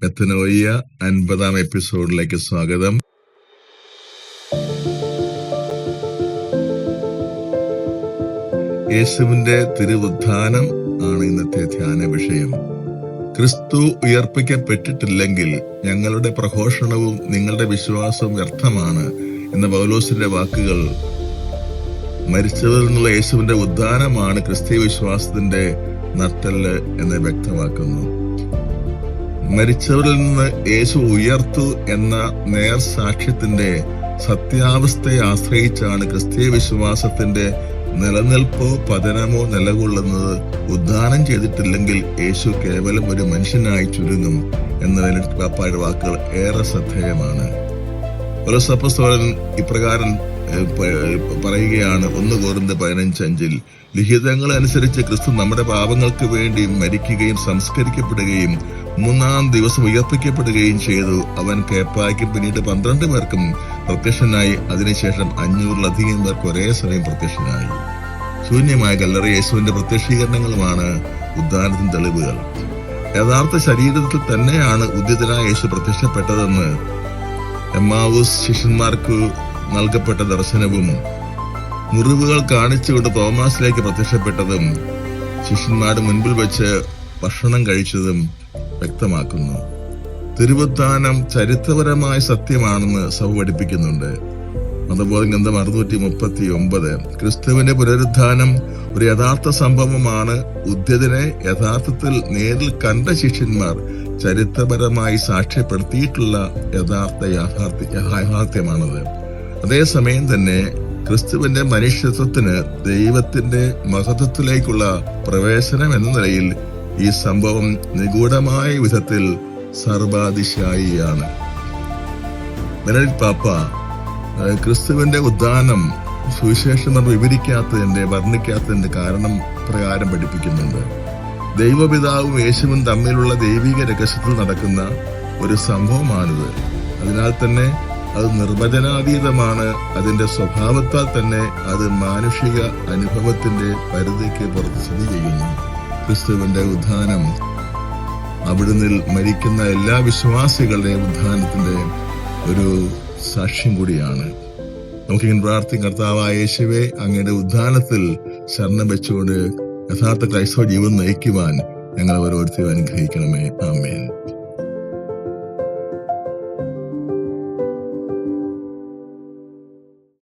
മെത്തനോയിയ 50-ാം എപ്പിസോഡിലേക്ക് സ്വാഗതം. യേശുവിന്റെ തിരുവുത്ഥാനം ആണ് ഇന്നത്തെ ധ്യാന വിഷയം. ക്രിസ്തു ഉയർപ്പിക്കപ്പെട്ടിട്ടില്ലെങ്കിൽ ഞങ്ങളുടെ പ്രഘോഷണവും നിങ്ങളുടെ വിശ്വാസവും വ്യർത്ഥമാണ് എന്ന പൗലോസിന്റെ വാക്കുകൾ മരിച്ചവരിൽ നിന്നുള്ള യേശുവിന്റെ ഉദ്ധാനമാണ് ക്രിസ്തീയ വിശ്വാസത്തിന്റെ നട്ടെല്ല് എന്ന് വ്യക്തമാക്കുന്നു. മരിച്ചവരിൽ നിന്ന് യേശു ഉയർത്തു എന്ന നേർസാക്ഷ്യത്തിന്റെ സത്യാവസ്ഥയെ ആശ്രയിച്ചാണ് ക്രിസ്തീയ വിശ്വാസത്തിന്റെ നിലനിൽപ്പോ പതനമോ നിലകൊള്ളുന്നത്. ഉദ്ധാനം ചെയ്തിട്ടില്ലെങ്കിൽ യേശു കേവലം ഒരു മനുഷ്യനായി ചുരുങ്ങും എന്നതിൽ പാപ്പായുടെ വാക്കുകൾ ഏറെ ശ്രദ്ധേയമാണ്. പൗലോസ് അപ്പോസ്തലൻ ഇപ്രകാരം പറയുകയാണ്. 1 കൊരിന്ത്യർ 15:5 ലിഖിതങ്ങൾ അനുസരിച്ച് ക്രിസ്തു നമ്മുടെ പാപങ്ങൾക്ക് വേണ്ടി മരിക്കുകയും സംസ്കരിക്കപ്പെടുകയും 3-ാം ദിവസം ഉയർപ്പിക്കപ്പെടുകയും ചെയ്തു. അവൻ കേപ്പായ്ക്കും പിന്നീട് 12 പേർക്കും പ്രത്യക്ഷനായി. അതിനുശേഷം 500-ലധികം പേർക്ക് ഒരേ സമയം പ്രത്യക്ഷനായി. ശൂന്യമായ കല്ലറ യേശുവിന്റെ പ്രത്യക്ഷീകരണങ്ങളുമാണ് ഉദ്ധാനത്തിന് തെളിവുകൾ. യഥാർത്ഥ ശരീരത്തിൽ തന്നെയാണ് ഉദ്ധിതനായ യേശു പ്രത്യക്ഷപ്പെട്ടതെന്ന് എമ്മാവൂസ് ശിഷ്യന്മാർക്ക് നൽകപ്പെട്ട ദർശനവും മുറിവുകൾ കാണിച്ചുകൊണ്ട് തോമാസിലേക്ക് പ്രത്യക്ഷപ്പെട്ടതും ശിഷ്യന്മാരുടെ മുൻപിൽ വെച്ച് ഭക്ഷണം കഴിച്ചതും വ്യക്തമാക്കുന്നു. തിരുവുത്ഥാനം ചരിത്രപരമായ സത്യമാണെന്ന് സഭ പഠിപ്പിക്കുന്നുണ്ട്. മതബോധ ഗ്രന്ഥം 639 ക്രിസ്തുവിന്റെ പുനരുത്ഥാനം ഒരു യഥാർത്ഥ സംഭവമാണ്. ഉദ്യതനെ യഥാർത്ഥത്തിൽ നേരിൽ കണ്ട ശിഷ്യന്മാർ ചരിത്രപരമായി സാക്ഷ്യപ്പെടുത്തിയിട്ടുള്ള യഥാർത്ഥ യാഥാർത്ഥ്യമാണത്. അതേസമയം തന്നെ ക്രിസ്തുവിന്റെ മനുഷ്യത്വത്തിന് ദൈവത്തിന്റെ മഹത്വത്തിലേക്കുള്ള പ്രവേശനം എന്ന നിലയിൽ ഈ സംഭവം നിഗൂഢമായ വിധത്തിൽ സർവാതിശായിയാണ്. ബെനഡിക്ട് പാപ്പ ക്രിസ്തുവിന്റെ ഉദ്ധാനം സുവിശേഷം വർണ്ണിക്കാത്തതിന്റെ കാരണം പ്രകാരം പഠിപ്പിക്കുന്നുണ്ട്. ദൈവപിതാവും യേശുവും തമ്മിലുള്ള ദൈവിക രഹസ്യത്തിൽ നടക്കുന്ന ഒരു സംഭവമാണിത്. അതിനാൽ തന്നെ അത് നിർവചനാതീതമാണ്. അതിന്റെ സ്വഭാവത്താൽ തന്നെ അത് മാനുഷിക അനുഭവത്തിന്റെ പരിധിക്ക് പുറത്ത് സ്ഥിതി ചെയ്യുന്നു. ക്രിസ്തുവിന്റെ ഉദ്ധാനം അവിടുന്ന് മരിക്കുന്ന എല്ലാ വിശ്വാസികളുടെയും ഉദ്ധാനത്തിന്റെ ഒരു സാക്ഷ്യം കൂടിയാണ്. നമുക്കിങ്ങനെ പ്രാർത്ഥിക്കും. കർത്താവായ യേശുവേ, അങ്ങയുടെ ഉദ്ധാനത്തിൽ ശരണം വെച്ചുകൊണ്ട് യഥാർത്ഥ ക്രൈസ്തവ ജീവിതം നയിക്കുവാൻ ഞങ്ങൾ ഓരോരുത്തരും അനുഗ്രഹിക്കണമേ. ആമേൻ.